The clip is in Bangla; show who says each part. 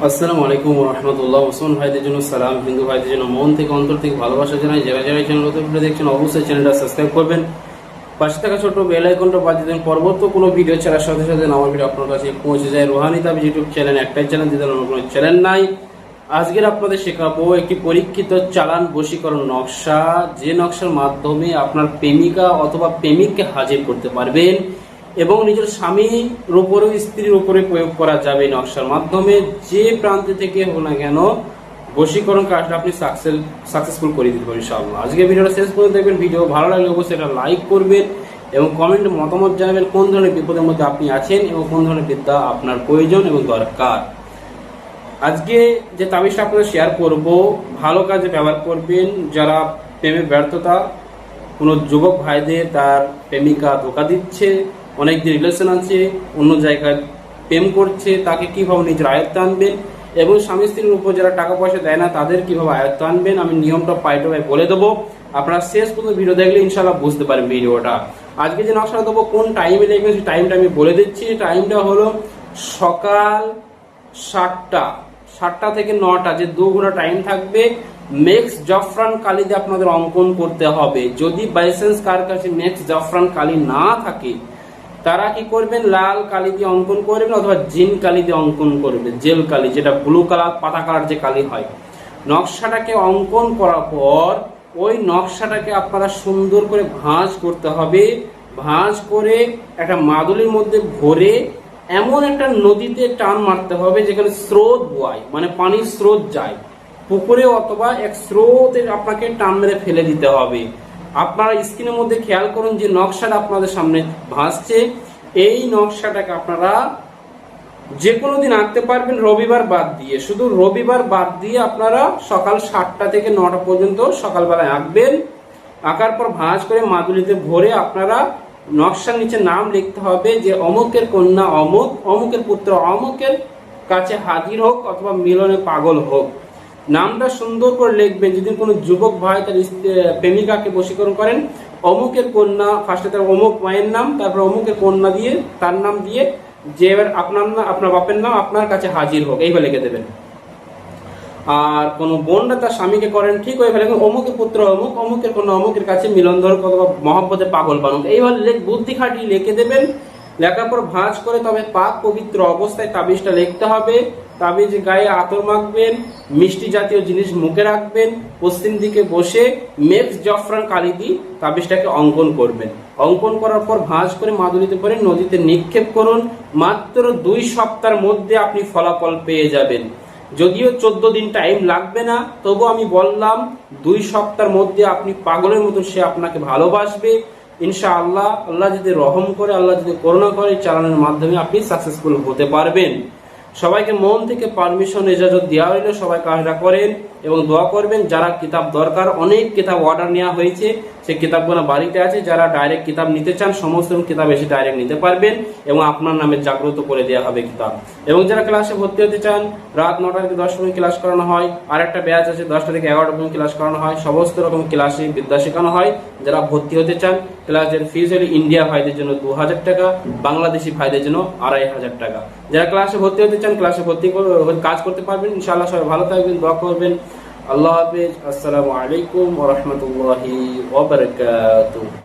Speaker 1: আসসালামু আলাইকুম ওয়া রাহমাতুল্লাহ। মুসলমান ভাইদের জন্য সালাম, হিন্দু ভাইদের জন্য মন থেকে অন্তর থেকে ভালোবাসা জানাই। যারা যারা এই চ্যানেল ভিডিও দেখছেন অবশ্যই চ্যানেলটা সাবস্ক্রাইব করবেন, পাশে থাকা ছোট বেল আইকনটা বাজিয়ে দেন। পরবর্তী কোনো ভিডিও ছাড়ার সাথে সাথে আমার ভিডিও আপনার কাছে পৌঁছে যায়। রুহানি তাবিজ ইউটিউব চ্যানেল একটাই চ্যানেল, যেটা অন্য কোনো চ্যানেল নাই। আজকের আপনাদের শেখাবো একটি পরীক্ষিত চালান বশীকরণ নকশা, যে নকশার মাধ্যমে আপনার প্রেমিকা অথবা প্রেমিককে হাজির করতে পারবেন এবং নিজের স্বামীর উপরেও স্ত্রীর উপরে প্রয়োগ করা যাবে। নকশার মাধ্যমে যে প্রান্ত থেকে হোক না কেন বশীকরণ কাজটা আপনি সাকসেসফুল করে দিতে পারেন ইনশাআল্লাহ। আজকে ভিডিওটা শেষ পর্যন্ত দেখবেন। ভিডিও ভালো লাগলে অবশ্যই এটা লাইক করবেন এবং কমেন্টে মতামত জানাবেন কোন ধরনের বিপদের মধ্যে আপনি আছেন এবং কোন ধরনের বিদ্যা আপনার প্রয়োজন এবং দরকার। আজকে যে তাবিজটা আপনাদের শেয়ার করব, ভালো কাজে ব্যবহার করবেন। যারা প্রেমে ব্যর্থতা, কোনো যুবক ভাইদের তার প্রেমিকা ধোকা দিচ্ছে, অনেকদিন রিলেশন আছে, অন্য জায়গায় প্রেম করছে, তাকে কিভাবে নিজের আয়ত্তে আনবেন এবং স্বামী স্ত্রীর উপর যারা টাকা পয়সা দেয় না তাদের কিভাবে আয়ত্তে আনবেন, আমি নিয়মটা পাইটো ভাই বলে দেবো। আপনারা শেষ পর্যন্ত ভিডিও দেখলে ইনশাআল্লাহ বুঝতে পারবেন ভিডিওটা। আজকে যে নকশাটা দেবো কোন টাইমে দেখবেন সেই টাইমটা আমি বলে দিচ্ছি। টাইমটা হলো সকাল 7টা থেকে 9টা, যে 2 ঘন্টা টাইম থাকবে। মেক্স জাফরান কালি দিয়ে আপনাদের অঙ্কন করতে হবে। যদি বাইসেন্স কার কাছে মেক্স জাফরান কালি না থাকে তারা কি করবেন, লাল কালি দিয়ে অঙ্কন করবেন অথবা জিন কালি দিয়ে অঙ্কন করবেন, জেল কালি, যেটা ব্লু কালার পাতা কালার যে কালি হয়। নকশাটাকে অঙ্কন করার পর ওই নকশাটাকে আপনারা সুন্দর করে ভাঁজ করতে হবে। ভাঁজ করে একটা মাদুলির মধ্যে ভরে এমন একটা নদীতে টান মারতে হবে যেখানে স্রোত বয়, মানে পানির স্রোত যায় পুকুরে অথবা এক স্রোতে আপনাকে টান মেরে ফেলে দিতে হবে। আপনারা স্ক্রিনের মধ্যে খেয়াল করুন যে নকশাটা আপনাদের সামনে ভাসছে। এই নকশাটাকে আপনারা যে কোনো দিন আঁকতে পারবেন, রবিবার বাদ দিয়ে, শুধু রবিবার বাদ দিয়ে আপনারা সকাল 7টা থেকে 9টা পর্যন্ত সকালবেলায় আঁকবেন। আঁকার পর ভাঁজ করে মাদুলিতে ভরে আপনারা নকশার নিচে নাম লিখতে হবে যে অমুকের কন্যা অমুক, অমুকের পুত্র অমুকের কাছে হাজির হোক অথবা মিলনে পাগল হোক। নামটা সুন্দর করে লিখবেন। যদি কোনো যুবক ভাই তার প্রেমিকাকে বশীকরণ করেন, অমুকের কন্যা, ফার্স্টে তার অমুক মায়ের নাম, তারপর অমুকের কন্যা দিয়ে তার নাম দিয়ে, যে এবার আপনার বাপের নাম আপনার কাছে হাজির হোক, এইভাবে লিখে দেবেন। আর কোন বোনরা তার স্বামীকে করেন, ঠিক ওইভাবে অমুকের পুত্র অমুক, অমুকের কন্যা অমুকের কাছে মিলন ধর অথবা মহব্বতে পাগল বানুক, এইভাবে বুদ্ধি খাটিয়ে লিখে দেবেন। লেখার পর ভাঁজ করে তবে পাক পবিত্র অবস্থায় তাবিজটা লিখতে হবে। তাবিজ গায়ে আতর মাখবেন, মিষ্টি জাতীয় জিনিস মুখে রাখবেন, পশ্চিম দিকে বসে মেক্স জাফরান কালি দিয়ে তাবিজটাকে অঙ্কন করবেন। অঙ্কন করার পর ভাঁজ করে মাদুলিতে পরে নদীতে নিক্ষেপ করুন। মাত্র 2 সপ্তাহের মধ্যে আপনি ফলাফল পেয়ে যাবেন। যদিও 14 দিন টাইম লাগবে না, তবু আমি বললাম 2 সপ্তাহের মধ্যে আপনি পাগলের মতো সে আপনাকে ভালোবাসবে ইনশাআল্লাহ। আল্লাহ যদি রহম করে, আল্লাহ যদি করুণা করে, চালানোর মাধ্যমে আপনি সাকসেসফুল হতে পারবেন। সবাইকে মন থেকে পারমিশন ইজাজত দেওয়া হইলে সবাই কাজটা করেন এবং দোয়া করবেন। যারা কিতাব দরকার, অনেক কিতাব অর্ডার নেওয়া হয়েছে, সেই কিতাবগুলো বাড়িতে আছে। যারা ডাইরেক্ট কিতাব নিতে চান সমস্ত কিতাব এসে ডাইরেক্ট নিতে পারবেন এবং আপনার নামে জাগ্রত করে দেওয়া হবে কিতাব। এবং যারা ক্লাসে ভর্তি হতে চান, রাত 9টা থেকে 10টা পর্যন্ত ক্লাস করানো হয়। আর একটা ব্যাচ আছে 10টা থেকে 11টা পর্যন্ত ক্লাস করানো হয়। সমস্ত রকম ক্লাসে বিদ্যা শেখানো হয়। যারা ভর্তি হতে চান, ক্লাসের ফিজ হলে ইন্ডিয়া ভাইদের জন্য 2000 টাকা, বাংলাদেশি ভাইদের জন্য 2500 টাকা। যারা ক্লাসে ভর্তি হতে চান ক্লাসে ভর্তি কাজ করতে পারবেন ইনশাআল্লাহ। সবাই ভালো থাকবেন, দোয়া করবেন। আল্লাহ হাফেজ। আসসালামু আলাইকুম ওয়া রাহমাতুল্লাহি ওয়া বারাকাতুহু।